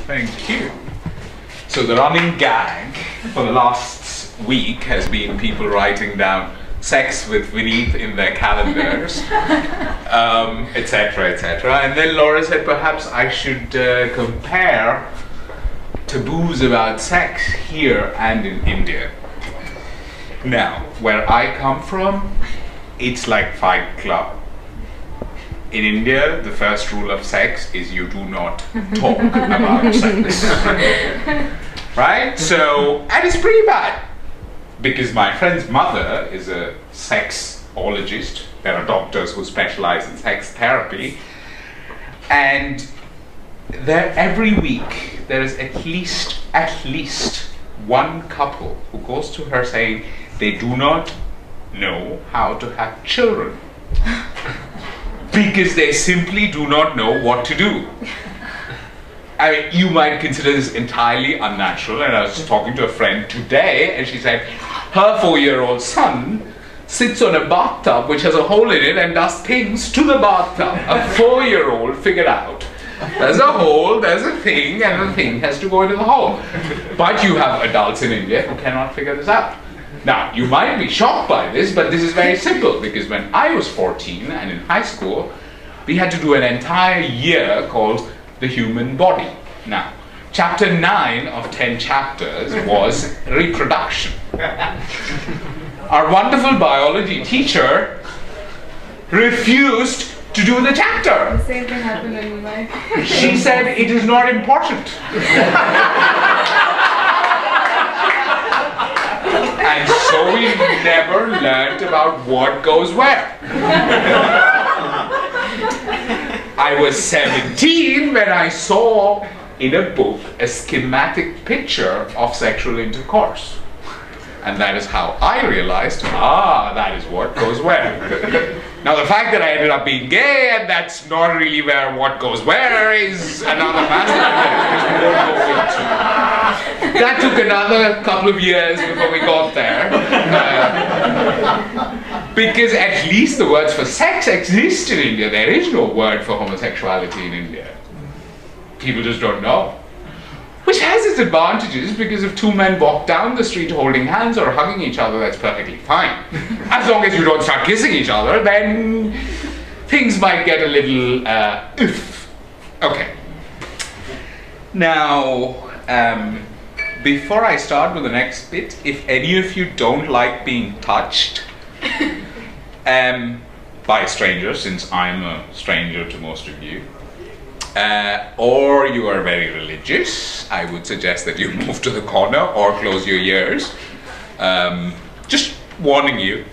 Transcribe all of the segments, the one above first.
Thank you. So the running gag for the last week has been people writing down sex with Vineet in their calendars, etc., etc. And then Laura said perhaps I should compare taboos about sex here and in India. Now, where I come from, it's like Fight Club. In India, the first rule of sex is you do not talk about sex. Right? So, and it's pretty bad. Because my friend's mother is a sexologist. There are doctors who specialize in sex therapy. And there, every week, there is at least one couple who goes to her saying they do not know how to have children. Because they simply do not know what to do. I mean, you might consider this entirely unnatural, and I was just talking to a friend today, and she said her 4-year-old son sits on a bathtub which has a hole in it and does things to the bathtub. A 4-year-old figured out there's a hole, there's a thing, and the thing has to go into the hole. But you have adults in India who cannot figure this out. Now, you might be shocked by this, but this is very simple, because when I was 14 and in high school, we had to do an entire year called The Human Body. Now, chapter 9 of 10 chapters was reproduction. Our wonderful biology teacher refused to do the chapter. The same thing happened in my... She said it is not important. And so we never learned about what goes where. I was 17 when I saw in a book a schematic picture of sexual intercourse. And that is how I realized, that is what goes where. Now the fact that I ended up being gay and that's not really where what goes where is another matter. That took another couple of years before we got there. Because at least the words for sex exist in India. There is no word for homosexuality in India. People just don't know. Which has its advantages, because if two men walk down the street holding hands or hugging each other, that's perfectly fine. As long as you don't start kissing each other, then things might get a little oof. Okay. Now, before I start with the next bit, if any of you don't like being touched by a stranger, since I'm a stranger to most of you, or you are very religious, I would suggest that you move to the corner or close your ears. Just warning you.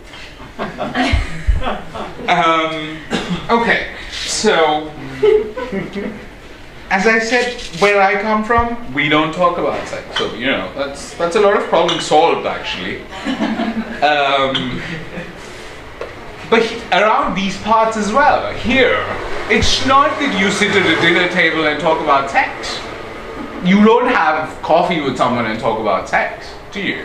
Okay, so as I said, where I come from, we don't talk about sex. So, you know, that's a lot of problem solved, actually. But around these parts as well, here, it's not that you sit at a dinner table and talk about sex. You don't have coffee with someone and talk about sex, do you?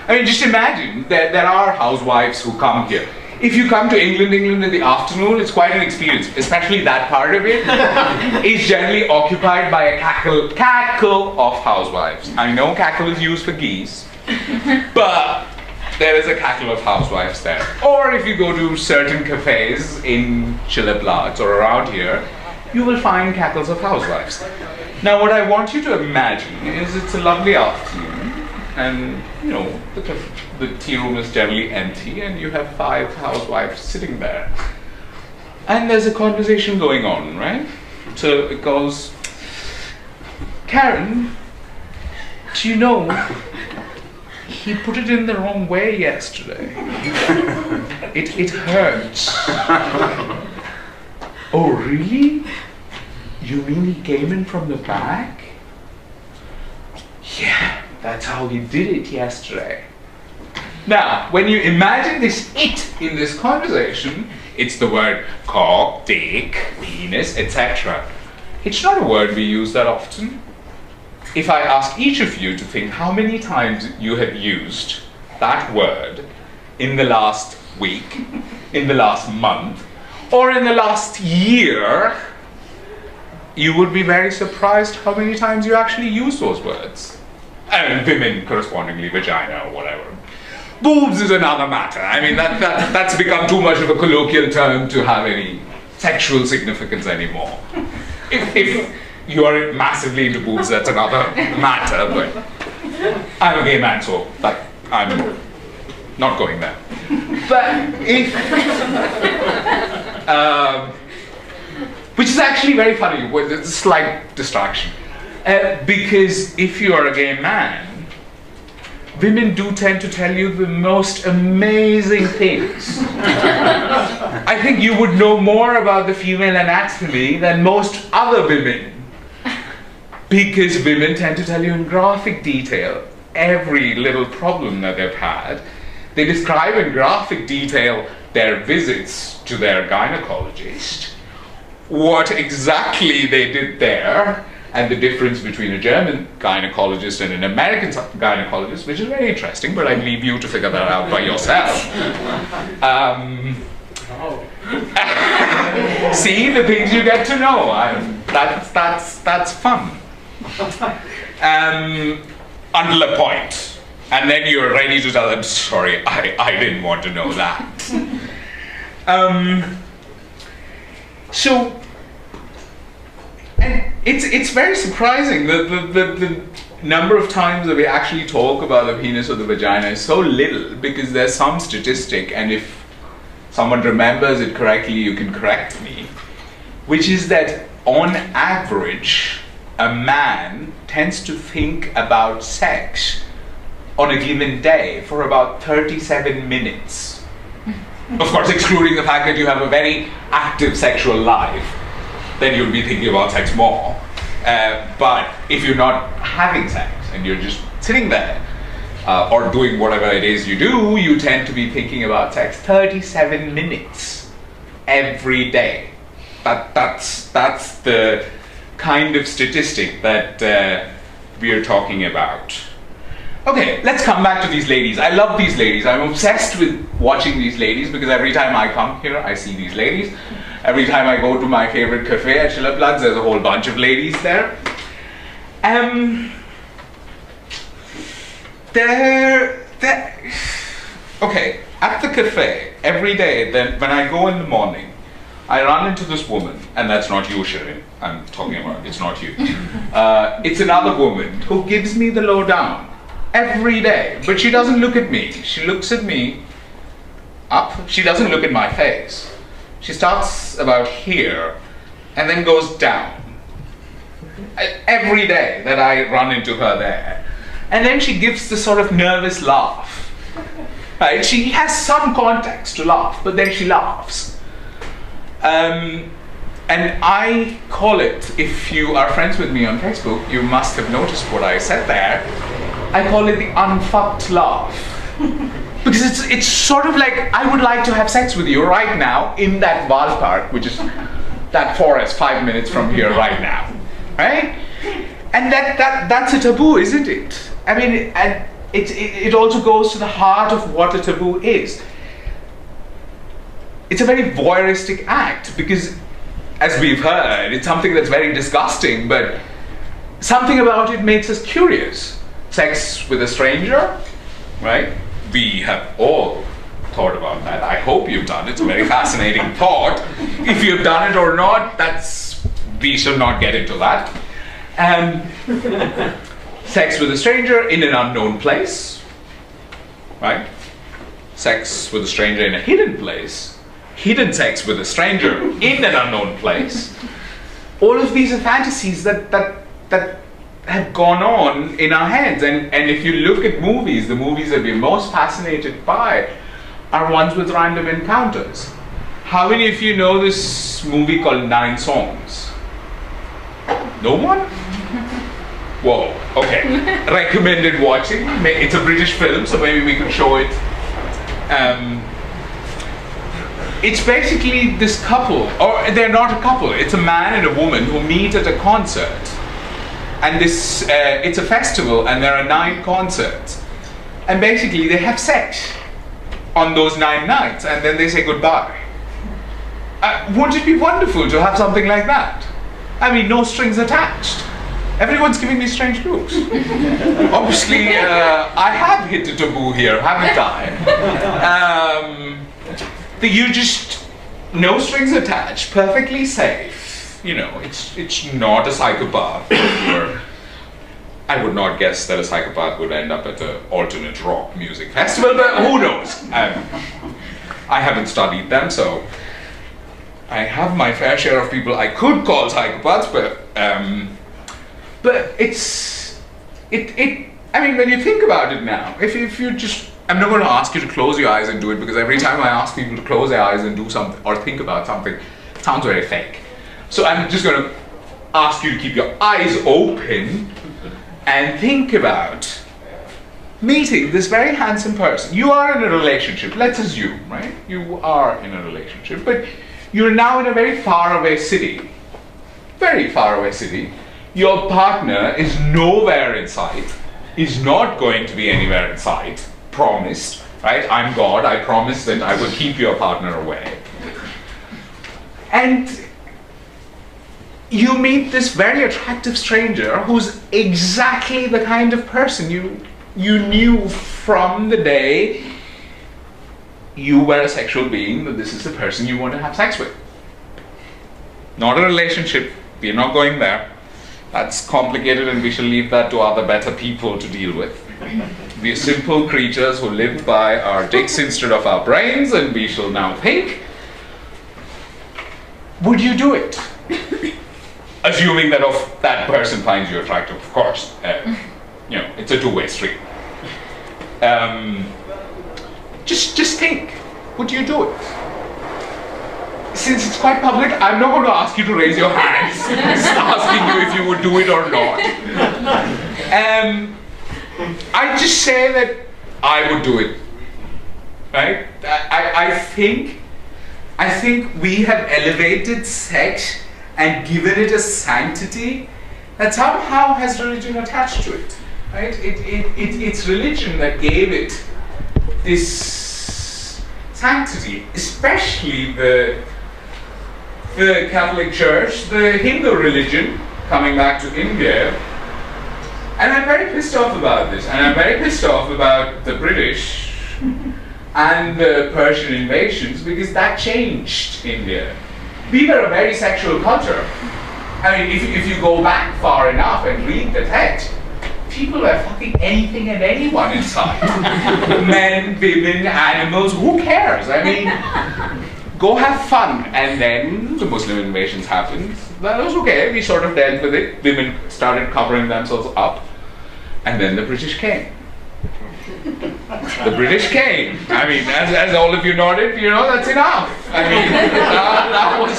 I mean, just imagine that there are housewives who come here. If you come to England in the afternoon, it's quite an experience, especially that part of it is generally occupied by a cackle of housewives. I know cackle is used for geese, but there is a cackle of housewives there. Or if you go to certain cafes in Chiliplatz or around here, you will find cackles of housewives. Now what I want you to imagine is it's a lovely afternoon, and you know, the tea room is generally empty and you have 5 housewives sitting there. And there's a conversation going on, right? So it goes, Karen, do you know, he put it in the wrong way yesterday. It hurts. Oh, really? You mean he came in from the back? Yeah, that's how he did it yesterday. Now, when you imagine this it in this conversation, it's the word cock, dick, penis, etc. It's not a word we use that often. If I ask each of you to think how many times you have used that word in the last week, in the last month, or in the last year, you would be very surprised how many times you actually use those words. And women correspondingly, vagina or whatever. Boobs is another matter. I mean, that's become too much of a colloquial term to have any sexual significance anymore. If you are massively into boobs, that's another matter, but I'm a gay man, so like, I'm not going there. But if, which is actually very funny, with a slight distraction. Because if you are a gay man, women do tend to tell you the most amazing things. I think you would know more about the female anatomy than most other women. Because women tend to tell you in graphic detail every little problem that they've had. They describe in graphic detail their visits to their gynecologist, what exactly they did there, and the difference between a German gynecologist and an American gynecologist, which is very interesting, but I leave you to figure that out by yourself. See, the things you get to know. That's fun. Until a point. And then you're ready to tell them, sorry, I didn't want to know that. So, and it's very surprising that the number of times that we actually talk about the penis or the vagina is so little, because there's some statistic, and if someone remembers it correctly, you can correct me, which is that on average, a man tends to think about sex on a given day for about 37 minutes. Of course, excluding the fact that you have a very active sexual life, then you'll be thinking about sex more. But if you're not having sex and you're just sitting there or doing whatever it is you do, you tend to be thinking about sex 37 minutes every day. That's the kind of statistic that we are talking about. Okay, let's come back to these ladies. I love these ladies. I'm obsessed with watching these ladies because every time I come here, I see these ladies. Every time I go to my favorite cafe at Schillerplatz, there's a whole bunch of ladies there. Okay, at the cafe, every day, then when I go in the morning, I run into this woman, and that's not you, Shirin, I'm talking about, it's not you. It's another woman who gives me the lowdown every day, but she doesn't look at me. She looks at me up, she doesn't look at my face. She starts about here, and then goes down. Every day that I run into her there. And then she gives this sort of nervous laugh. Right? She has some context to laugh, but then she laughs. And I call it, if you are friends with me on Facebook, you must have noticed what I said there. I call it the unfucked laugh. Because it's sort of like, I would like to have sex with you right now in that Waldpark, which is that forest 5 minutes from here right now. Right? And that's a taboo, isn't it? I mean, and it also goes to the heart of what a taboo is. It's a very voyeuristic act because, as we've heard, it's something that's very disgusting, but something about it makes us curious. Sex with a stranger, right? We have all thought about that. I hope you've done it. It's a very fascinating thought. If you've done it or not, we should not get into that. Sex with a stranger in an unknown place, right? Sex with a stranger in a hidden place. Hidden sex with a stranger in an unknown place. All of these are fantasies that have gone on in our heads. And if you look at movies, the movies that we're most fascinated by are ones with random encounters. How many of you know this movie called 9 Songs? No one? Whoa, okay. Recommended watching. It's a British film, so maybe we could show it. It's basically this couple, or they're not a couple, it's a man and a woman who meet at a concert. And it's a festival and there are 9 concerts. And basically they have sex on those 9 nights and then they say goodbye. Wouldn't it be wonderful to have something like that? I mean, no strings attached. Everyone's giving me strange looks. Obviously, I have hit a taboo here, haven't I? You just, no strings attached, perfectly safe. You know, it's not a psychopath. Or I would not guess that a psychopath would end up at an alternate rock music festival, but who knows? I haven't studied them, so I have my fair share of people I could call psychopaths, but I mean, when you think about it now, if you just, I'm not going to ask you to close your eyes and do it, because every time I ask people to close their eyes and do something or think about something, it sounds very fake. So I'm just going to ask you to keep your eyes open and think about meeting this very handsome person. You are in a relationship, let's assume, right? You are in a relationship, but you're now in a very faraway city. Very faraway city. Your partner is nowhere in sight, is not going to be anywhere in sight, promised, right? I'm God, I promise that I will keep your partner away. And you meet this very attractive stranger who's exactly the kind of person you knew from the day you were a sexual being, that this is the person you want to have sex with. Not a relationship, we're not going there. That's complicated and we shall leave that to other better people to deal with. We are simple creatures who live by our dicks instead of our brains, and we shall now think, would you do it? Assuming that that person finds you attractive, of course. You know, it's a two-way street. Just think, would you do it? Since it's quite public, I'm not going to ask you to raise your hands. Just asking you if you would do it or not. I just say that I would do it. Right? I think we have elevated sex and given it a sanctity that somehow has religion attached to it. Right? It's religion that gave it this sanctity, especially the Catholic Church, the Hindu religion, coming back to India. And I'm very pissed off about this, and I'm very pissed off about the British and the Persian invasions, because that changed India. We were a very sexual culture. I mean, if you go back far enough and read the text, people were fucking anything and anyone inside. Men, women, animals, who cares? I mean, go have fun. And then the Muslim invasions happened. That was okay, we sort of dealt with it. Women started covering themselves up. And then the British came. The British came. I mean, as all of you nodded, you know, that's enough. I mean, that was...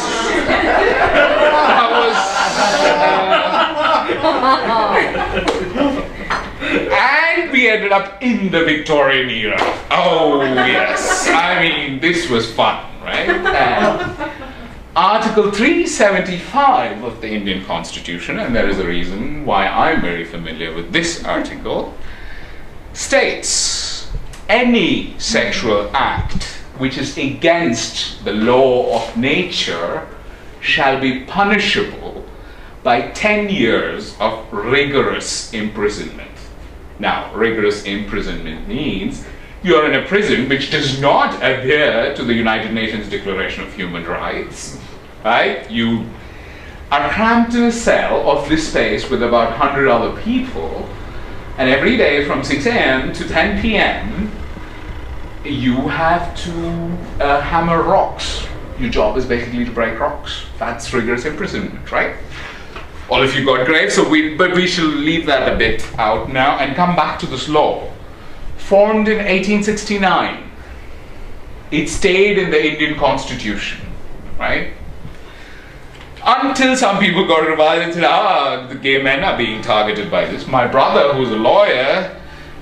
And we ended up in the Victorian era. Oh, yes. I mean, this was fun, right? Article 375 of the Indian Constitution, and there is a reason why I'm very familiar with this article, states any sexual act which is against the law of nature shall be punishable by 10 years of rigorous imprisonment. Now, rigorous imprisonment means you are in a prison which does not adhere to the United Nations Declaration of Human Rights, right? You are cramped in a cell of this space with about 100 other people, and every day from 6 a.m. to 10 p.m. you have to hammer rocks. Your job is basically to break rocks. That's rigorous imprisonment, right? All of you got grades, but we shall leave that a bit out now and come back to this law. Formed in 1869. It stayed in the Indian Constitution, right? Until some people got revived and said, the gay men are being targeted by this. My brother, who's a lawyer,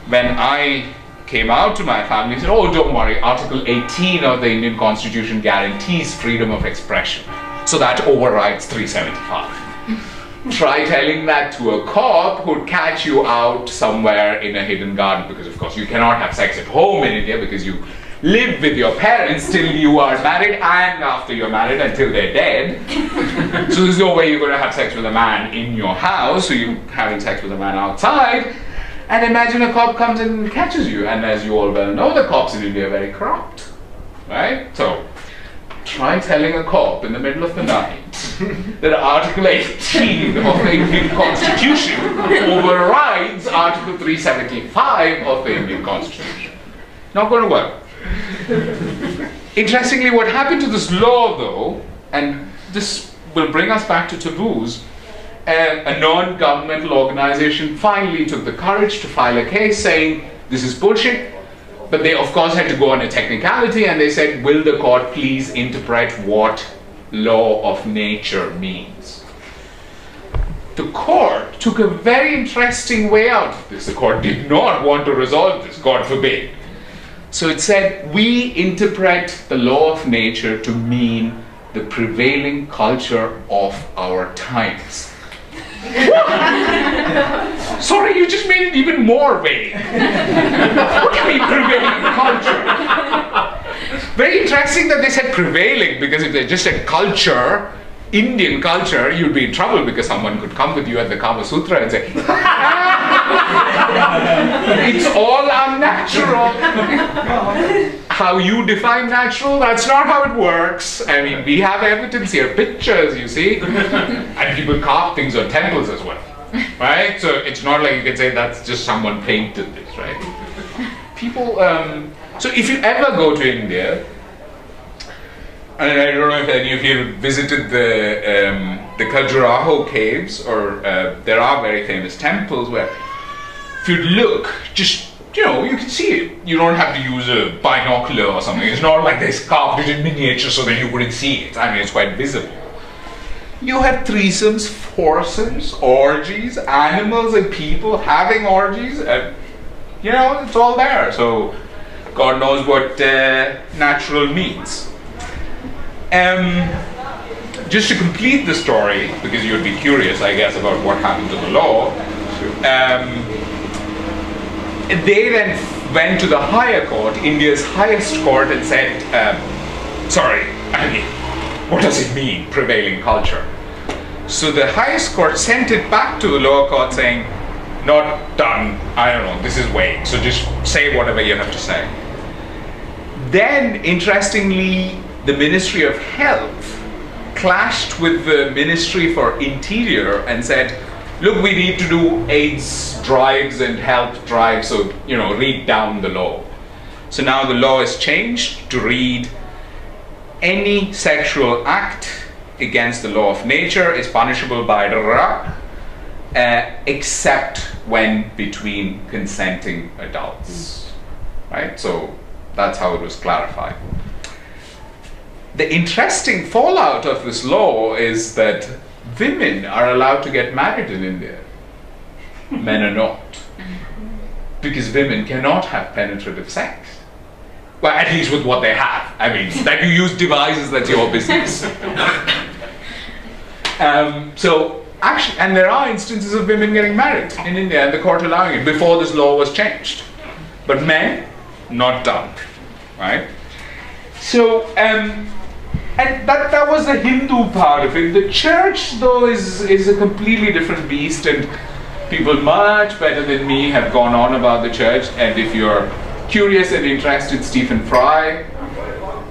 when I came out to my family, said, oh, don't worry, Article 18 of the Indian Constitution guarantees freedom of expression. So that overrides 375. Try telling that to a cop who'd catch you out somewhere in a hidden garden, because of course you cannot have sex at home in India because you live with your parents till you are married and after you're married until they're dead. So there's no way you're going to have sex with a man in your house, so you're having sex with a man outside. And imagine a cop comes and catches you, and as you all well know, the cops in India are very corrupt, right? So try telling a cop in the middle of the night that Article 18 of the Indian Constitution overrides Article 375 of the Indian Constitution. Not going to work. Interestingly, what happened to this law though, and this will bring us back to taboos, a non-governmental organization finally took the courage to file a case saying this is bullshit, but they of course had to go on a technicality, and they said, will the court please interpret what law of nature means? The court took a very interesting way out of this. The court did not want to resolve this, God forbid. So it said, we interpret the law of nature to mean the prevailing culture of our times. Sorry, you just made it even more vague. What do you mean prevailing culture? Very interesting that they said prevailing, because if they just said culture, Indian culture, you'd be in trouble, because someone could come with you at the Kama Sutra and say, it's all unnatural. How you define natural, that's not how it works. I mean, we have evidence here, pictures, you see. And people carve things on temples as well, right? So it's not like you can say that's just someone painted this, right? People, so if you ever go to India, and I don't know if any of you visited the Khajuraho caves, or there are very famous temples where if you look, just, you know, you can see it. You don't have to use a binocular or something. It's not like they carved it in miniature so that you wouldn't see it. I mean, it's quite visible. You have threesomes, foursomes, orgies, animals and people having orgies, and you know, it's all there. So God knows what natural means. Just to complete the story, because you'd be curious, I guess, about what happened to the law, they then went to the higher court, India's highest court, and said, sorry, I mean, what does it mean, prevailing culture? So the highest court sent it back to the lower court saying, not done, I don't know, this is vague, so just say whatever you have to say. Then, interestingly, the Ministry of Health clashed with the Ministry for Interior and said, look, we need to do AIDS drives and health drives, so, you know, read down the law. So now the law is changed to read, any sexual act against the law of nature is punishable by except when between consenting adults, right? So that's how it was clarified. The interesting fallout of this law is that women are allowed to get married in India. Men are not. Because women cannot have penetrative sex. Well, at least with what they have. I mean, that you use devices, that's your business. So, actually, and there are instances of women getting married in India and the court allowing it before this law was changed. But men, not done, right? So, and that was the Hindu part of it. The church, though, is a completely different beast, and people much better than me have gone on about the church. And if you're curious and interested, Stephen Fry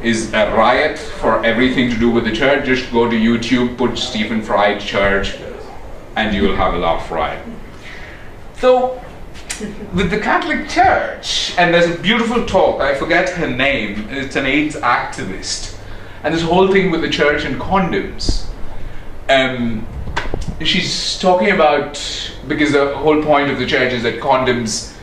is a riot for everything to do with the church. Just go to YouTube, put Stephen Fry church, and you will have a laugh, right? So, with the Catholic Church, and there's a beautiful talk, I forget her name, it's an AIDS activist. And this whole thing with the church and condoms, she's talking about, because the whole point of the church is that condoms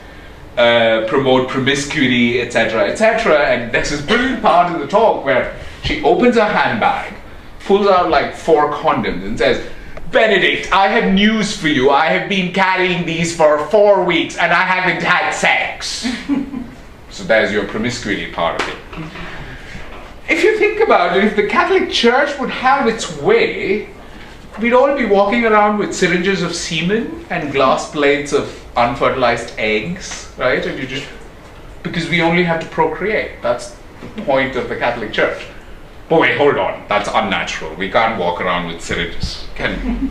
promote promiscuity, etc., etc. And there's this brilliant part of the talk where she opens her handbag, pulls out like 4 condoms and says, Benedict, I have news for you. I have been carrying these for 4 weeks and I haven't had sex. So there's your promiscuity part of it. If you think about it, if the Catholic Church would have its way, we'd all be walking around with syringes of semen and glass plates of unfertilized eggs, right? And you just, because we only have to procreate. That's the point of the Catholic Church. But wait, hold on, that's unnatural. We can't walk around with syringes, can we?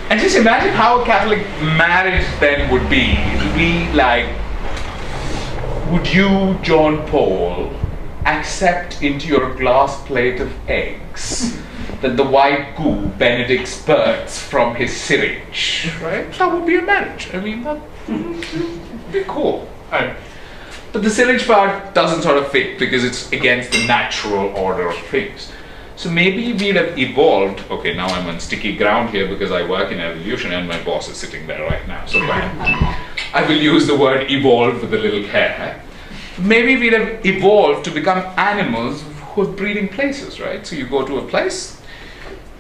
And just imagine how a Catholic marriage then would be. It would be like, would you, John Paul, accept into your glass plate of eggs that the white goo Benedict spurts from his syringe, right? That would be a marriage. I mean, that would be cool. But the syringe part doesn't sort of fit because it's against the natural order of things. So maybe we'd have evolved. Okay, now I'm on sticky ground here because I work in evolution and my boss is sitting there right now. So I will use the word evolve with a little care. Maybe we'd have evolved to become animals who have breeding places, right? So you go to a place,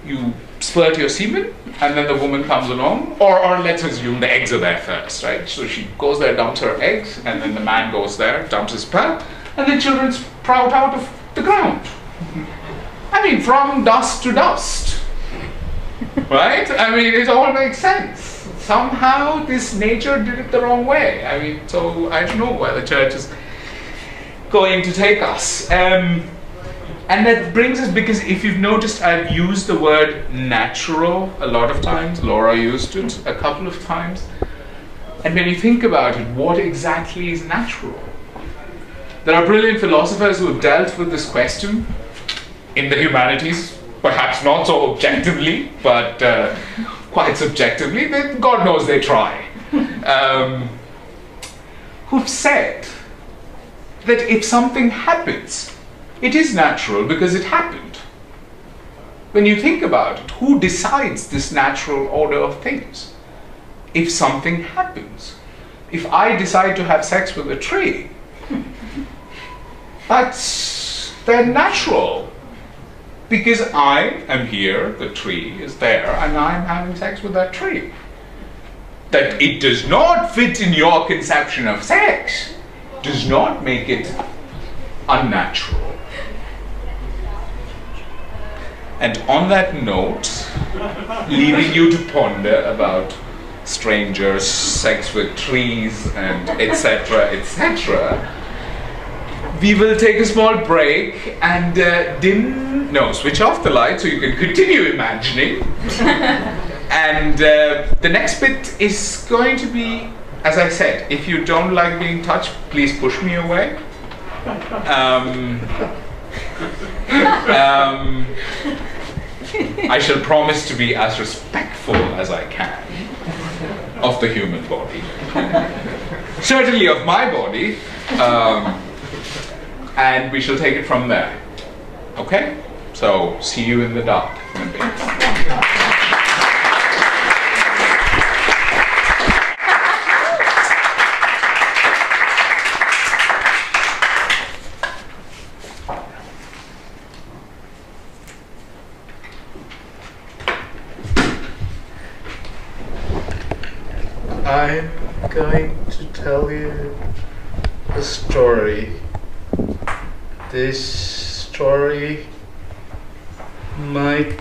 you spurt your semen, and then the woman comes along, or let's assume the eggs are there first, right? So she goes there, dumps her eggs, and then the man goes there, dumps his sperm, and the children sprout out of the ground. I mean, from dust to dust, right? I mean, it all makes sense. Somehow this nature did it the wrong way. I mean, so I don't know where the church is going to take us. And that brings us, because if you've noticed, I've used the word natural a lot of times. Laura used it a couple of times. And when you think about it, what exactly is natural? There are brilliant philosophers who have dealt with this question in the humanities, perhaps not so objectively, but quite subjectively. God knows they try. Who've said that if something happens, it is natural because it happened. When you think about it, who decides this natural order of things? If something happens, if I decide to have sex with a tree, that's then natural. Because I am here, the tree is there, and I'm having sex with that tree. That it does not fit in your conception of sex does not make it unnatural. And on that note, leaving you to ponder about strangers, sex with trees, and etc., etc., we will take a small break and switch off the light so you can continue imagining. And the next bit is going to be, as I said, if you don't like being touched, please push me away. I shall promise to be as respectful as I can of the human body. Certainly of my body. And we shall take it from there. Okay? So, see you in the dark in a bit. I'm going to tell you a story. This story might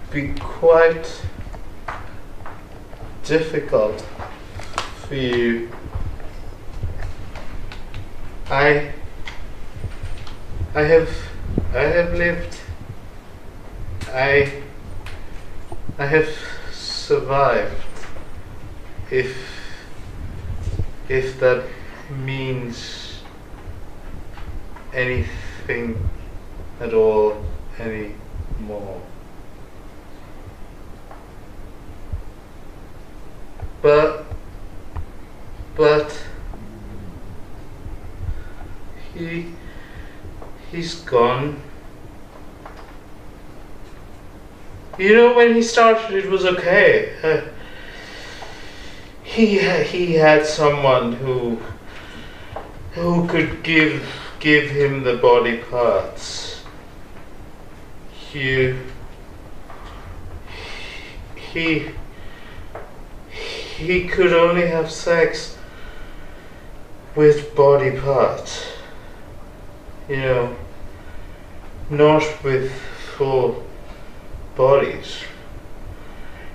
be quite difficult for you. I have lived. I have survived. If that means anything at all anymore. But he's gone. You know, when he started it was okay. He had someone who could give him the body parts. He could only have sex with body parts, you know, not with full bodies.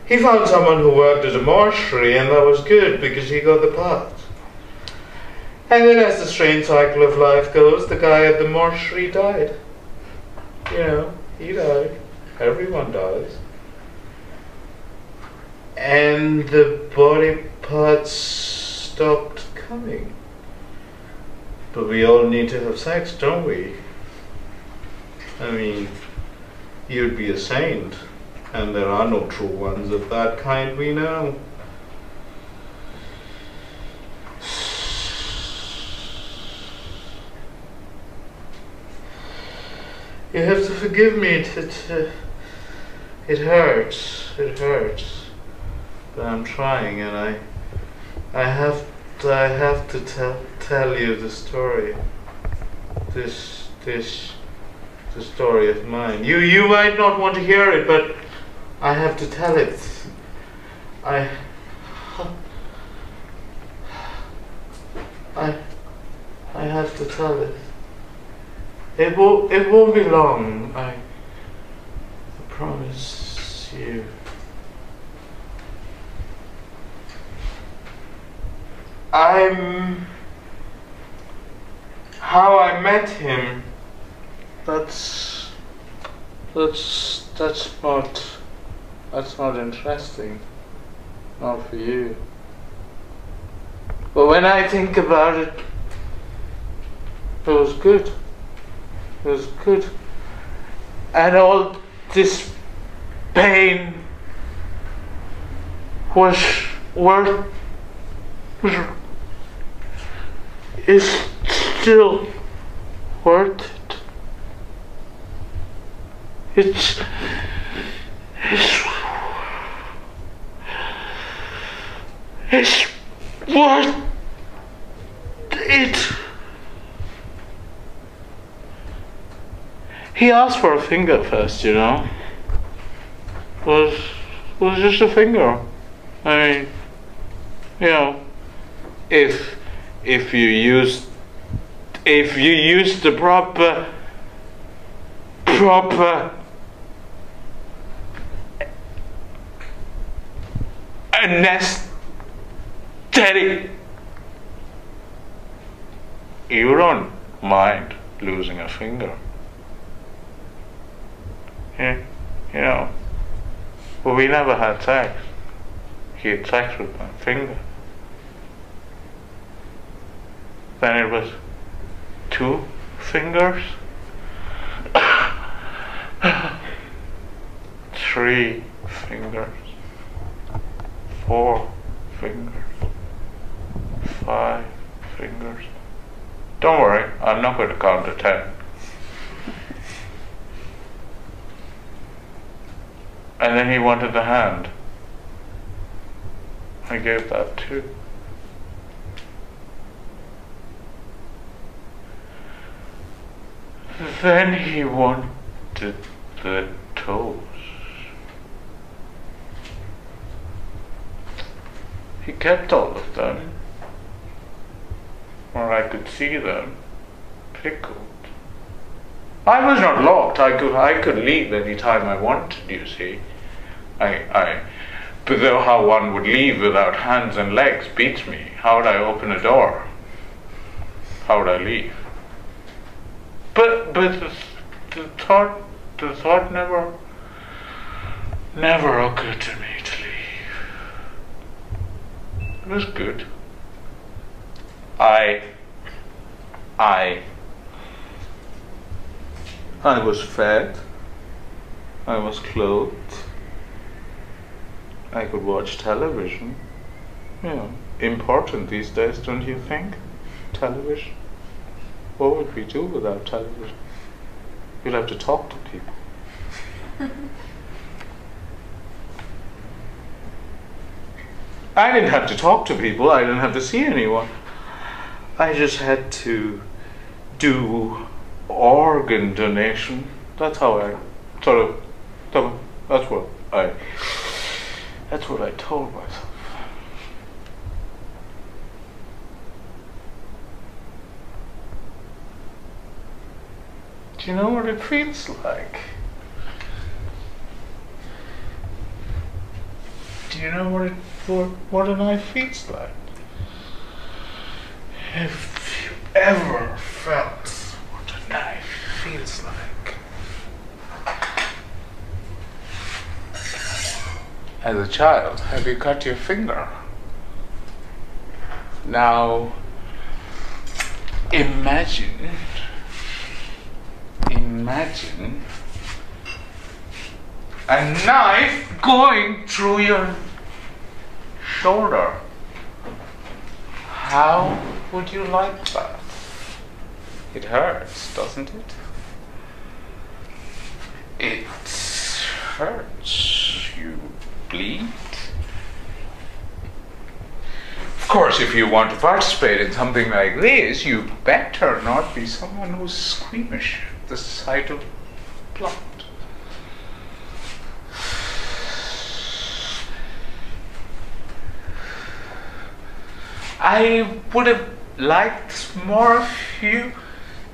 He found someone who worked at a mortuary, and that was good because he got the parts. And then as the strange cycle of life goes, the guy at the mortuary died. You know, he died. Everyone dies. And the body parts stopped coming. But we all need to have sex, don't we? I mean, you'd be a saint, and there are no true ones of that kind we know. You have to forgive me. It hurts. It hurts. But I'm trying, and I have to tell you the story. This the story of mine. You might not want to hear it, but I have to tell it. I have to tell it. It won't be long. I promise you. How I met him. That's not interesting. Not for you. But when I think about it, it was good. It was good. And all this pain was worth, is still worth it. It's worth it. He asked for a finger first, you know. Was just a finger. I mean, you know, if you use the proper anesthetic, you don't mind losing a finger. Yeah, you know, but we never had sex. He had sex with my finger. Then it was 2 fingers, 3 fingers, 4 fingers, 5 fingers. Don't worry, I'm not going to count to 10. And then he wanted the hand. I gave that too. Then he wanted the toes. He kept all of them, or I could see them, pickled. I was not locked. I could leave any time I wanted, you see. But though how one would leave without hands and legs beats me. How would I open a door? How would I leave? But the thought never occurred to me to leave. It was good. I was fed. I was clothed. I could watch television. You know, important these days, don't you think? Television. What would we do without television? We'd have to talk to people. I didn't have to talk to people. I didn't have to see anyone. I just had to do organ donation. That's how I that's what I told myself. Do you know what it feels like? Do you know what a knife feels like? It ever felt what a knife feels like? As a child, have you cut your finger? Now, imagine a knife going through your shoulder. How would you like that? It hurts, doesn't it? It hurts. You bleed. Of course, if you want to participate in something like this, you better not be someone who's squeamish at the sight of blood. I would have liked more of you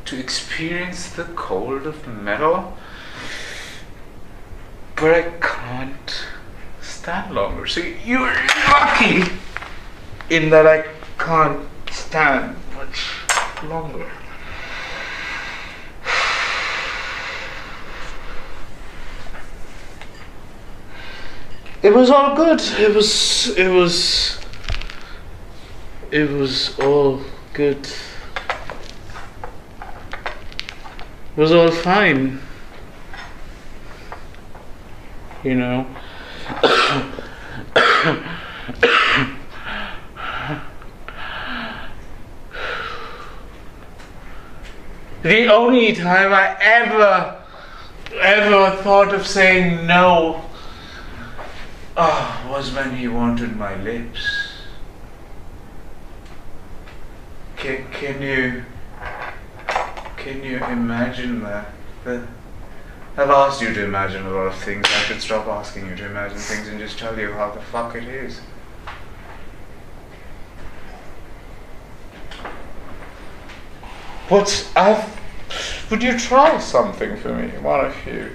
to experience the cold of metal, but I can't stand longer. So you're lucky in that I can't stand much longer. It was all good. It was all good. It was all fine. You know. The only time I ever thought of saying no was when he wanted my lips. Can you imagine that? I've asked you to imagine a lot of things. I should stop asking you to imagine things and just tell you how the fuck it is. Would you try something for me, one of you?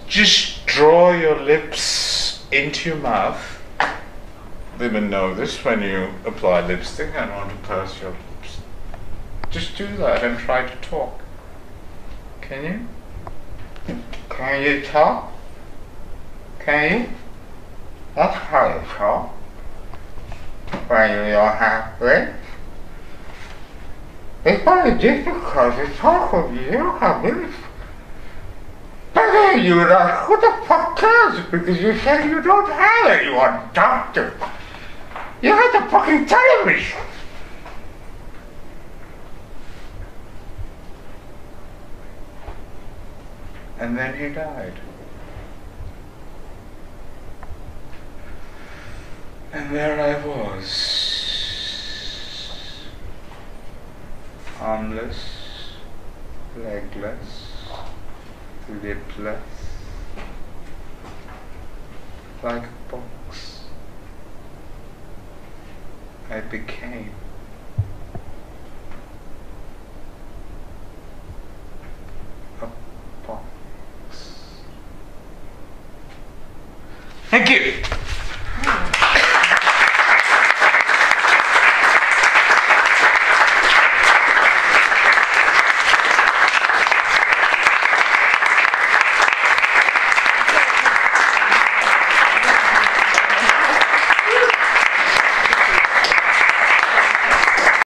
Just draw your lips into your mouth. Women know this when you apply lipstick and want to purse your lips. Just do that and try to talk. Can you? Can you talk? Can you? That's how you talk. When you don't have lips. It's very difficult to talk when you don't have lips. But then you're like, who the fuck cares? Because you said you don't have anyone to talk to. You have the fucking television. And then he died. And there I was, armless, legless, lipless, like a box. I became a box. Thank you.